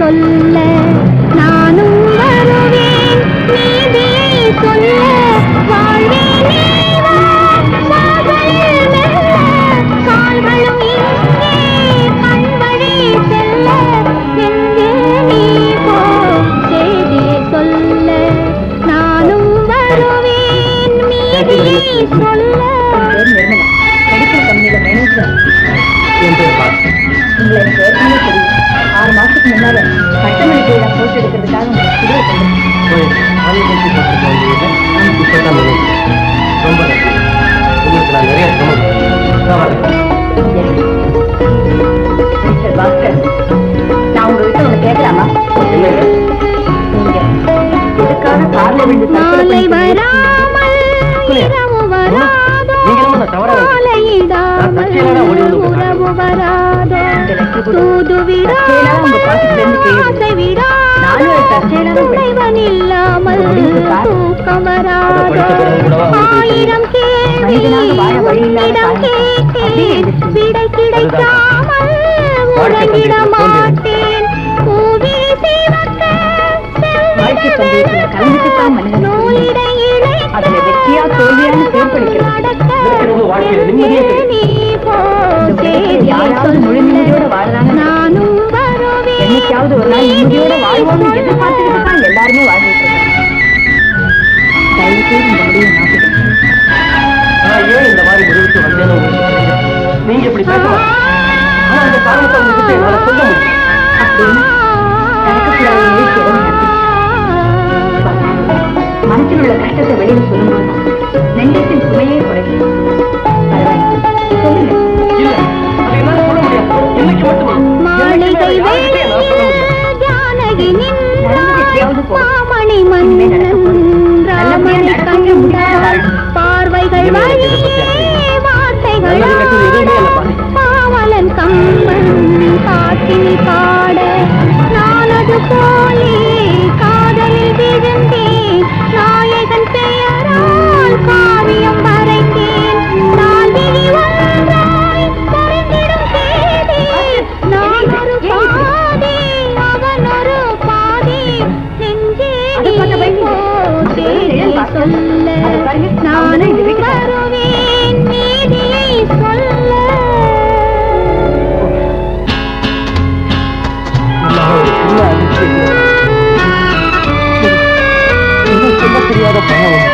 சொல்ல நானும் வருவேன் நீதியை சொல்ல வாழ்வேன் கால்களும் இங்கே கண் வழி செல்ல எங்கே நீ போ செய்தியை சொல்ல நானும் வருவேன் நீதியை சொல்ல. மெடிக்கல் கம்பெனியில மேனேஜர். உங்களை எனக்கு ஏற்கனவே தெரியும். 6 மாசத்துக்கு முன்னால பட்டமளிப்பு விழா போட்டு எடுக்கிறதுக்காக உங்களுக்கு புரிய மிஸ்டர் பாஸ்கர், நான் உங்ககிட்ட ஒண்ணு கேட்கலாமா? நீங்க இதுக்காக கார்ல விழுந்து ஆயிரம் கேள்வி விடை கிடைக்காமல் உறங்கிட மாட்டேன். அதுல வெற்றியா தோல்வியான்னு தீர்ப்பளிக்கிறது. யாராவது முழுமையோட வாழறாங்க, நானும் என்னைக்காவது ஒரு நாள் நிம்மதியோட வாழ்வோம்னு எதிர்பார்த்துக்கிட்டு தான் எல்லாருமே வாழ்ந்துட்டு இருக்காங்க. தயவு செய்து இந்த முடிவை மாத்திக்கணும். ஏன் இந்த மாதிரி முடிவுக்கு வந்தேன்னு நீங்க இப்படி பேசலாம். அந்த காரணத்தை உங்ககிட்ட என்னால சொல்ல முடியும். அப்படின்னு நடக்கக்கூடாத நிகழ்ச்சி மனசில் உள்ள கஷ்டத்தை வெளியில் சொல்லும்போது நெஞ்சத்தின் சுமையே குறையும். சொல்லுங்க. பார்வைகள் வார்த்தைகள் பாவலன் கம்பன் பாட்டினி பாட நானது போலே காதலில் விழுந்தேன். நாயகன் பெயரால் காவியம் வரைத்தேன். நான் விழி ஒன்றாய் பறந்திடும் தேதி. நான் ஒரு பாதி அவன் ஒரு பாதி. நெஞ்சே சொல்ல நானும் வருவேன் நீதியை சொல்ல. சொல்ல தெரியாத பாவம்.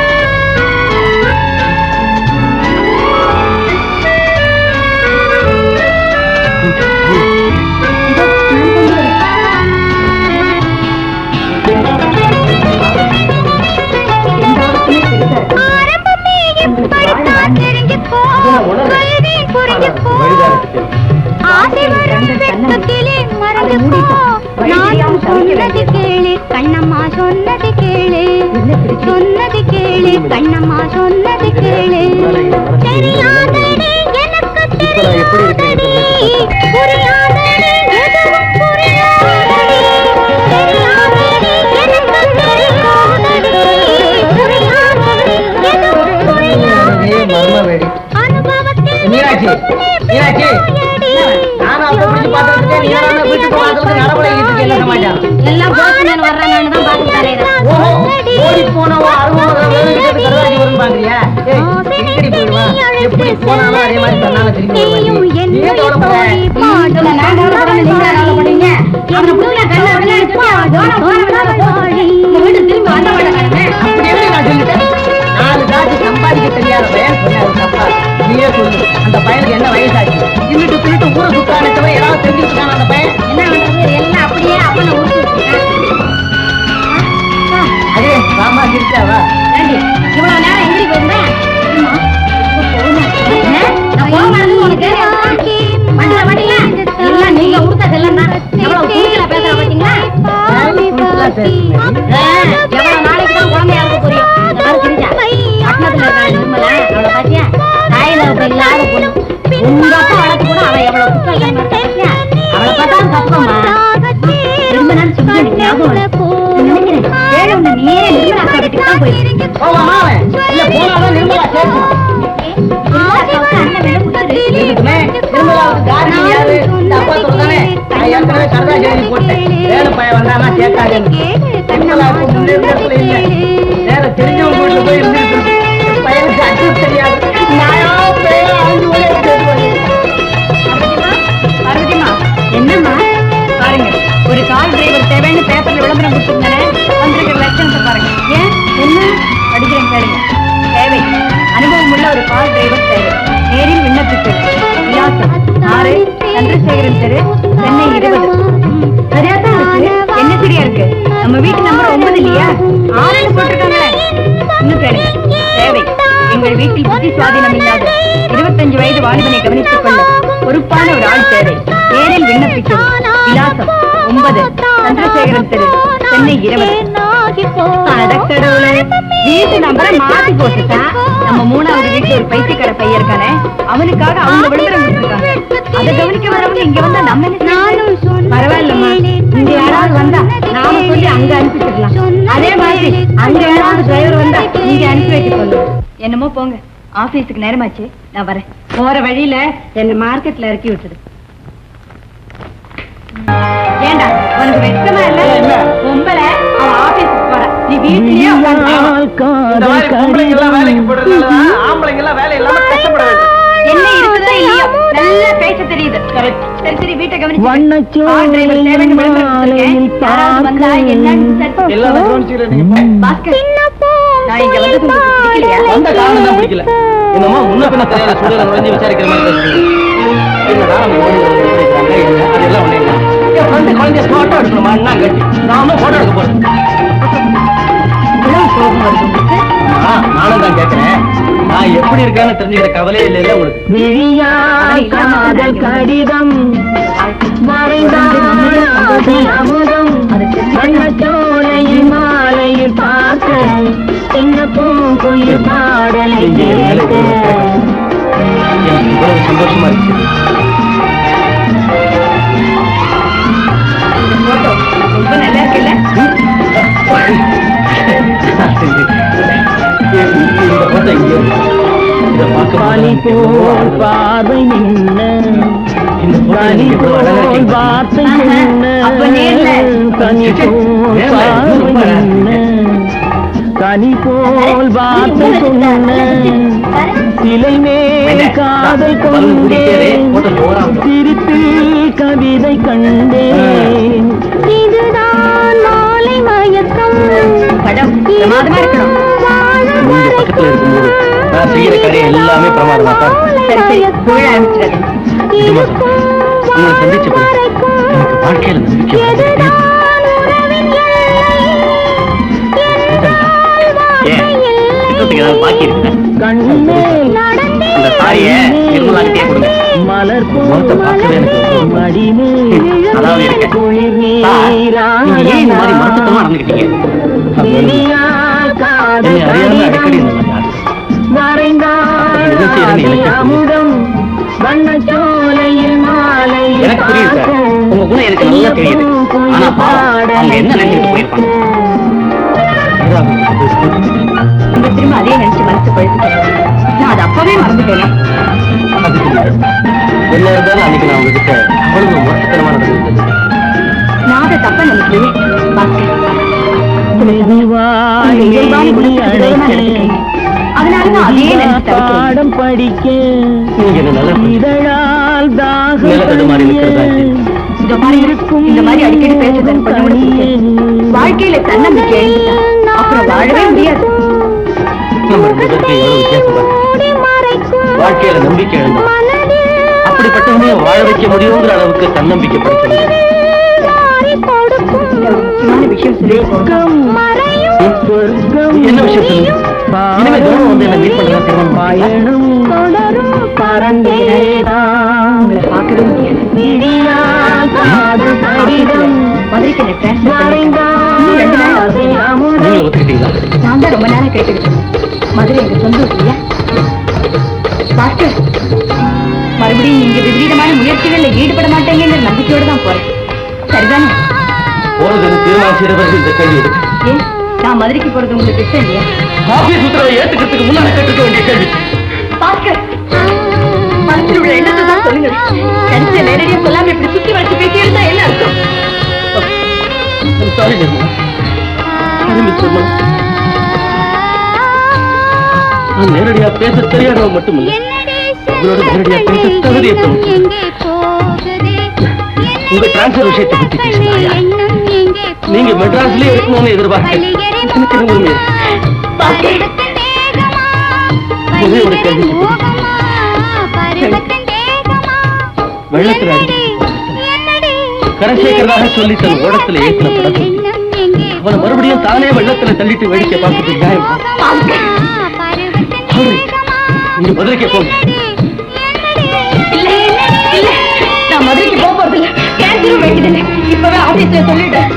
சொன்னது கேளு கண்ணம்மா சொன்னது கேளு சொன்னது கேளு கண்ணம்மா சொன்னது கேளு. தெரியாதடி எனக்கு தெரியாதடி புரியாதடி எதுவும் புரியாதடி. தெரியாதடி எனக்கு தெரியாதடி புரியாதடி எதுவும் புரியாதடி. அனுபவத்தில் எல்லாம் போஸ்ட்மேன் வர்றாங்கன்னு தான் பார்த்து தரேன். ஓடி போனவோ எப்படி போனாலும் அதே மாதிரி தன்னால திரும்பி சம்பாதிக்க தெரியாத பையன் சொன்ன நீயே சொல்லு. அந்த பையனுக்கு என்ன வயசாச்சு? இன்னிட்டு திருட்டு ஊரை சுத்தானத்தவரை ஏதாவது தெரிஞ்சுக்கிட்டான் அந்த பையன். என்ன பண்றது? எல்லாம் அப்படியே அப்பனை அதே மாமா கிட்டாவா இவ்வளவு நேரம் எங்கடி போயிருந்தேன்? நீங்க உடுத்த செல்லம் தான் எவ்வளவு தூக்கில பேசுற பாத்தீங்களா? எவ்வளவு நாளைக்கு தான் குழந்தையா இருக்க போறீங்க? பட்டணத்துல இருக்காங்க நிர்மலா, அவளை பாத்தியா? தாயில இல்லாத பொண்ணு. உங்க அப்பா வளர்த்து கூட அவ எவ்வளவு குற்றம் அவளை பார்த்தா கேட்காது. வேற தெரிஞ்சவங்க வீட்டுல போய் இருந்துட்டு பையனுக்கு அட்ரஸ் தெரியாது. பார்வதிமா, என்னம்மா பாருங்க, ஒரு கார் டிரைவர் தேவைன்னு பேப்பர்ல விளம்பரம் கொடுத்துருந்தானே, வந்திருக்கிற லட்சணத்தை பாருங்க. ஏன் என்ன படிக்கிறேன் கேளுங்க. தேவை அனுபவம் உள்ள ஒரு கார் டிரைவர் தேவை. நேரில் விண்ணப்பித்தது. விலாசம் 6 சந்திரசேகரன் தெரு, சென்னை 20. சரியாதான் இருக்கு. என்ன சரியா இருக்கு? நம்ம வீட்டு நம்பர் 9 இல்லையா? 6ன்னு போட்டிருக்காங்களே. இன்னும் கேளுங்க. தேவை எங்கள் வீட்டில் புத்தி சுவாதீனம் இல்லாத 25 வயது வாலிபனை கவனித்துக் கொள்ள பொறுப்பான ஒரு ஆள் தேவை. நேரில் விண்ணப்பிக்கும். விலாசம் 9 சந்திரசேகரன் தெரு, சென்னை 20. வீட்டு நம்பரை மாத்தி போட்டுட்டா. நம்ம 3வது வீட்டுல ஒரு பைத்தியக்கார பையன் இருக்கானே, அவனுக்காக அவங்க விளம்பரம் கொடுத்துருக்காங்க. அதை கவனிக்க வரவங்க இங்க வந்தா நம்ம என்ன பரவாயில்லம்மா. இங்க யாராவது வந்தா நாம சொல்லி அங்க அனுப்பிச்சிடலாம். அதே மாதிரி அங்க யாராவது டிரைவர் வந்தா இங்க அனுப்பி வைக்க சொல்லு. என்னமோ போங்க, ஆபீஸுக்கு நேரமாச்சு, நான் வரேன். போற வழியில என்ன மார்க்கெட்ல இறக்கி விட்டுடு. ஏண்டா உனக்கு வெட்கமா இல்ல? பொம்பளை அவன் ஆபீஸுக்கு போற, நீ வீட்லயே வேலைக்கு போடுறதுனாலதான் ஆம்பளைங்க எல்லாம் வேலை இல்லாம கஷ்டப்பட வேண்டும். என்ன இருக்குதோ இல்லையோ நல்லா பேச தெரியுது. சரி சரி, வீட்டை கவனிச்சு பாஸ்கர், நான் இங்க வந்து வந்த காரணம் தான் பிடிக்கல. என்னமா முன்ன பின்ன தெரியாத சூழலை நுழைஞ்சு விசாரிக்கிற மாதிரி பேசுறீங்க. என்னடா நம்ம ஓடி அதெல்லாம் ஒண்ணு இல்லை. என் ஃப்ரெண்டு குழந்தைய போட்டோ எடுக்கணுமா? நான் கட்டி நானும் போட்டோ எடுக்க போறேன். நானும் தான் கேட்கிறேன். நான் எப்படி இருக்கேன்னு தெரிஞ்சுக்கிற கவலையே இல்லை உங்களுக்கு. கடிதம் மாலையில் பார்க்க சின்ன பூங்குயில் பாடலை இவ்வளவு சந்தோஷமா இருக்கு. ரொம்ப நல்லா இருக்குல்ல? பார்வை நின்ன வார்த்தை கனி போல் வார்த்தை சொன்ன சிலை மேல் காதல் கொண்டே சிரிப்பில் கவிதை கண்டேன். இதுதான் மாலை மயக்கம். படம் பிரமாதமா இருக்கணும். நீங்க பக்கத்துல இருக்கும்போது நான் செய்யற காரியம் எல்லாமே பிரமாதமா தான். சரி சரி, தொழில் ஆரம்பிச்சிடாது. உங்களை சந்திச்ச பிறகு எனக்கு வாழ்க்கையில நம்பிக்கை வந்துட்டே இருக்கு. ஏதாவது பாக்கி இருக்கு? அந்த சாரிய நிர்மலாகிட்டே கொடுங்க. முகத்தை பார்க்கவே எனக்கு மடிமே அதாவது இருக்கு. நீங்க ஏன் இந்த மாதிரி மருத்துவமா நடந்துக்கிட்டீங்க? என்னை அறியாம அடிக்கடி இந்த மாதிரி எனக்கு புரியுது சார். உங்க குணம் எனக்கு நல்லா தெரியுது. ஆனா அவங்க என்ன நினைச்சிட்டு போயிருப்பாங்க? திரும்ப அதே நினைச்சு மனசு பழுத்து நான் அதை அப்பவே மறந்துட்டேன். என்ன இருந்தாலும் அன்னைக்கு நான் உங்ககிட்ட அவ்வளவு மோசத்தனமா நடந்தது. நான் அதை தப்ப நினைக்கலையே. அதனாலதான் அதே நினைச்சு பாடம் படிக்க இதழால் இந்த மாதிரி அடிக்கடி பேசுறேன். வாழ்க்கையில தன்னம்பிக்கை அப்புறம் வாழவே முடியாது. நம்ம 2 பேருக்கு எவ்வளவு வித்தியாசம் பாருங்க. வாழ்க்கையில நம்பிக்கை எழுந்தோம். அப்படிப்பட்டவனே வாழ வைக்க முடியுங்கிற அளவுக்கு தன்னம்பிக்கை படுத்தணும். விஷயம் என்ன விஷயம் சொல்லுங்க. இனிமே தூரம் வந்து என்ன மீட் பண்ணலாம் தீர்மானம் உங்களை பார்க்கவே நீங்க ஒத்துக்கிட்டீங்களா? நான் தான் ரொம்ப நேரம் கேட்டுக்கிட்டேன். மதுரை எங்க சொந்த இல்லையா பாஸ்கர்? மறுபடியும் நீங்க விபரீதமான முயற்சிகள்ல ஈடுபட மாட்டேங்கிற நம்பிக்கையோட தான் போறேன். சரிதானே? போறது தீர்மானம் செய்யறது இந்த கேள்வி இருக்கு. ஏன் நான் மதுரைக்கு போறது உங்களுக்கு இஷ்டம் இல்லையா? ஆபீஸ் உத்தரவை ஏத்துக்கிறதுக்கு முன்னாடி கேட்டுக்க வேண்டிய கேள்வி. பாஸ்கர், மனசில் உள்ள எண்ணத்தை தான் சொல்லுங்க. கடைசியை நேரடியா சொல்லாம இப்படி சுத்தி வச்சு பேசி இருந்தா என்ன அர்த்தம்? Sorry Nirmala, sorry miss Nirmala. நான் நேரடியா பேச தெரியாதவன் மட்டுமில்லை, உங்களோட நேரடியா பேச தகுதியற்றவன். உங்க டிரான்ஸ்பர் விஷயத்தை பத்தி பேசினாயா? நீங்க மெட்ராஸ்லயே இருக்கணும்னு எதிர்பார்க்க எனக்கு உரிமை ஒரே ஒரு கேள்வி. வெள்ளத்துல அடிச்சு கரை சேர்க்கிறதாக சொல்லி தன் ஓடத்துல ஏற்றின படத்தை அவனை மறுபடியும் தானே வெள்ளத்துல தள்ளிட்டு வேடிக்கை பார்த்துட்டு நியாயம்? நீங்க மதுரைக்கு போங்க. நான் மதுரைக்கு போக போறதில்லை, கேன்சரும் வேண்டியதில்லை. இப்பவே ஆபீஸ்ல சொல்லிட்டேன்.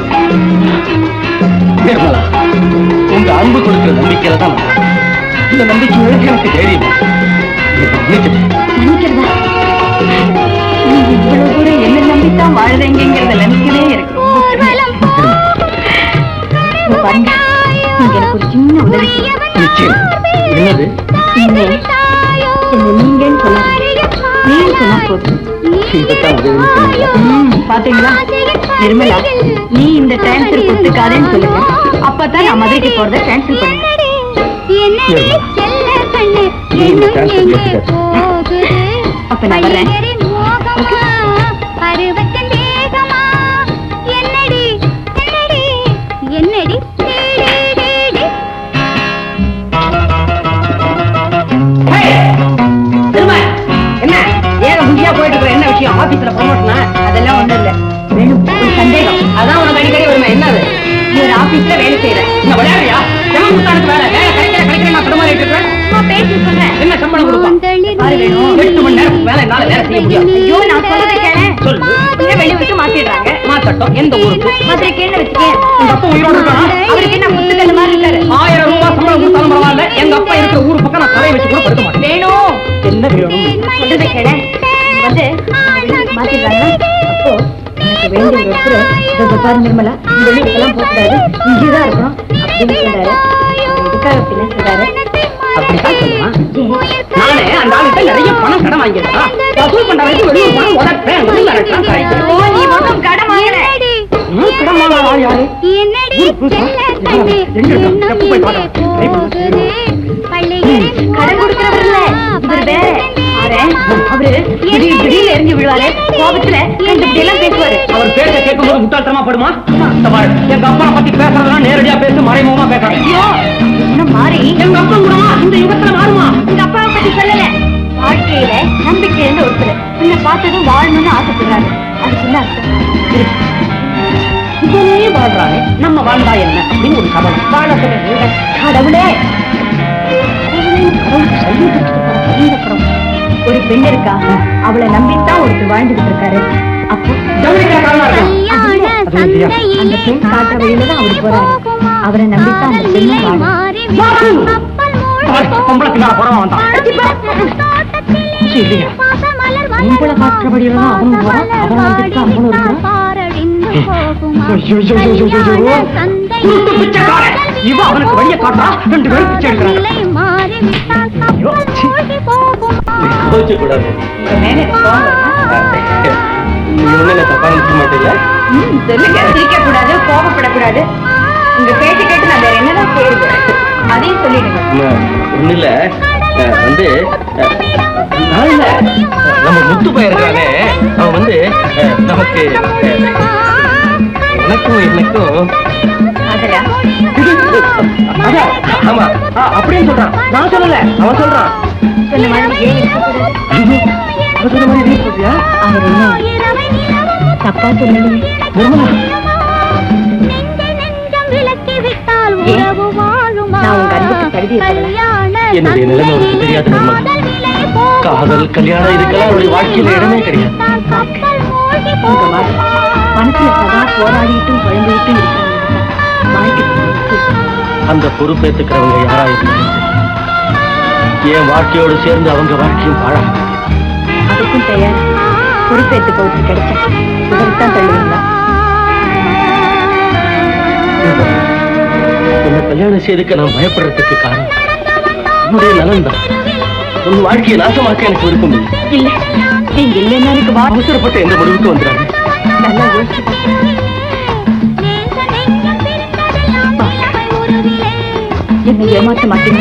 நிர்மலா, உங்க அன்பு கொடுக்கிற நம்பிக்கையில தான் இந்த நம்பிக்கை எனக்கு தைரியம். நினைக்கிறதா நீங்க இவ்வளவு கூட என்ன நம்பித்தான் வாழ்றீங்கிறத நினைக்கவே இருக்கு. பாருங்க, நீங்க எனக்கு ஒரு சின்ன உதவி நிச்சயம். என்னது? நீங்கன்னு சொல்லாதீங்க, நீங்க சொன்னா போதும். இப்பதான் உதவின்னு சொன்னீங்க. பாத்தீங்களா நிர்மலா, நீ இந்த டிரான்ஸ்பர் கொடுத்துக்காதேன்னு சொல்லுங்க, அப்பதான் நான் மதுரைக்கு போறதை கேன்சல் பண்ணுவேன். அப்ப நான் வர்றேன். என்ன ஏக முடியா போயிட்டு இருக்கிற என்ன விஷயம்? ஆபீஸ்ல ப்ரமோஷனா? அதெல்லாம் ஒண்ணும் இல்ல, வேணும் ஒரு சந்தேகம். அதான் உனக்கு அடிக்கடி வருமா? என்னது? நீ ஒரு ஆபீஸ்ல வேலை செய்யற, விளையாடுறியா? என்ன சம்பளம் கொடுப்பான்? எட்டு மணி நேரம் வேலை என்னால வேலை செய்ய முடியாது. ஐயோ, நான் சொல்றதை கேளு. சொல்லு. வெளிய விட்டு மாத்திடுறாங்க. மாத்தட்டும். எந்த ஊருக்கு? மதுரைக்கு. வச்சுக்கேன். உங்க அப்பா உயிரோடு இருக்கானா? அவருக்கு என்ன முத்துக்கல் மாதிரி இருக்காரு. 1000 ரூபாய் சம்பளம் கொடுத்தாலும் பரவாயில்ல, எங்க அப்பா இருக்கிற ஊர் பக்கம் நான் தலையை வச்சு கூட படுக்க மாட்டேன். வேணும். என்ன வேணும்? சொல்றதை கேளு. வந்து மாத்திடுறாங்க. அப்போ எனக்கு வேண்டிய ஒருத்தர் பாரு நிர்மலா, வெளியெல்லாம் போகக்கூடாது, இங்கேதான் இருக்கணும் அப்படின்னு சொல்றாரு. எதுக்காக பின்ன சொல்றாரு? அப்படித்தான் சொல்லுமா? நானே அந்த ஆளுக்கு நிறைய பணம் கடன் வாங்கியிருக்கா, வசூல் பண்ற வரைக்கும் வெளியூர் பணம் உடப்பேன். நீ மட்டும் கடன் வாங்கல. கடன் வாங்க யாரு? கடன் கொடுக்கிறவர் இல்ல, இவர் வேற. அவரு திடீர்னு எரிஞ்சு விழுவாரு, கோபத்துல இப்படி எல்லாம் பேசுவாரு. அவர் பேச கேட்கும்போது முட்டாள்தனமா படுமா? எங்க அப்பா பத்தி பேசுறதெல்லாம் நேரடியா பேச, மறைமுகமா பேசுறாங்க. ஐயோ, என்ன மாறி? எங்க அப்பா கூடமா இந்த யுகத்துல மாறுமா? எங்க அப்பாவை பத்தி சொல்லல. வாழ்க்கையில நம்பிக்கை இருந்த ஒருத்தர் உன்னை பார்த்ததும் வாழணும்னு ஆசைப்படுறாரு. அதுக்கு என்ன அர்த்தம்? இப்பவே வாழ்றாங்க, நம்ம வாழ்ந்தா என்ன அப்படின்னு ஒரு கவனம். வாழ கடவுளே, ஒரு பெண் இருக்கா, அவளை நம்பித்தான் ஒருத்தர் வாழ்ந்துகிட்டு இருக்காரு. அப்போ அந்த பெண் காட்டுற வழியில தான் அவரு போறாரு. அவரை நம்பித்தான் அந்த பெண்ணும் பொம்பளைக்கு நான் புறமா வந்தான் இல்லையா? பொம்பளை காட்டுற வழியில தான் அவனும் போறான், அவனை நம்பித்தான் அவனும் இருக்கிறான். இவன் அவனுக்கு வழிய காட்டா, 2 பேரும் பிச்சை எடுக்கிறாங்க. சிரிக்க கூடாது, கோபப்படக்கூடாது. உங்க பேச்சு கேட்டு நான் வேற என்னதான் செய்யுது, அதையும் சொல்லிடுங்க. ஒண்ணு இல்ல, வந்து நம்ம முத்து போயிருக்கானே, அவன் வந்து நமக்கு எனக்கும் எனக்கும் ஆமா அப்படின்னு சொல்றான். நான் சொல்லல, அவன் சொல்றான். சொன்ன மாதிரி தப்பா சொல்லலையே. நான் உங்க அன்புக்கு தகுதி என்னுடைய நிலைமை அவருக்கு தெரியாது நிர்மலா. காதல் கல்யாணம் இதுக்கெல்லாம் அவருடைய வாழ்க்கையில இடமே கிடையாது. மனசுல சதா போராடிட்டும் குழம்பிட்டும் இருக்கிறாங்க. அந்த பொறுப்பேற்றுக்கிறவங்க யாரா இருந்தாலும் என் வாழ்க்கையோடு சேர்ந்து அவங்க வாழ்க்கையும் வாழ அதுக்கும் தயார். பொறுப்பேற்று போட்டு கிடைச்சா உதவித்தான் தள்ளுவீங்களா? உன்னை கல்யாணம் செய்துக்க நான் பயப்படுறதுக்கு காரணம் என்னுடைய நலன் தான். உன் வாழ்க்கையை நாசமாக்க எனக்கு விருப்பம் இல்லை. இல்ல, நீங்க இல்லைன்னா எனக்கு அவசரப்பட்டு எந்த முடிவுக்கு வந்துடுறாங்க. நல்லா யோசிச்சு என்னை ஏமாற்ற மாட்டீங்க.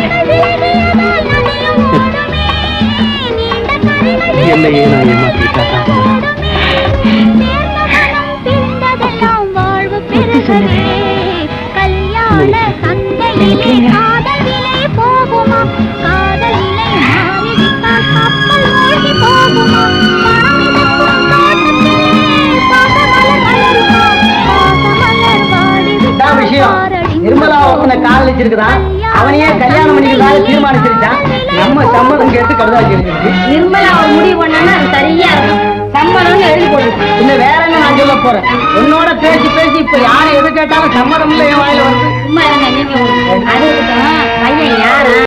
என்னையே நான் ஏமாத்திட்டா எப்படி சொன்னது? நினைக்கிறீங்க? விஷயம் நிர்மலா உன்னை காதலிச்சிருக்குதான், அவனையே கல்யாணம் பண்ணிக்கிறதாக தீர்மானிச்சிருச்சான். நம்ம சம்மதம் கேட்டு கடுதாச்சு எழுதிருக்கு. நிர்மலா அவன் முடிவு பண்ணா அது சரியா இருக்கும். சம்மதம்னு எழுதி போடுது. இன்னும் வேற என்ன நான் சொல்ல போறேன்? உன்னோட பேசி பேசி இப்ப யாரை எது கேட்டாலும் சம்மதம் இல்லை என் வாயில வந்து. சும்மா இருங்க நீங்க. அது இருக்கட்டும், பையன் யாரா?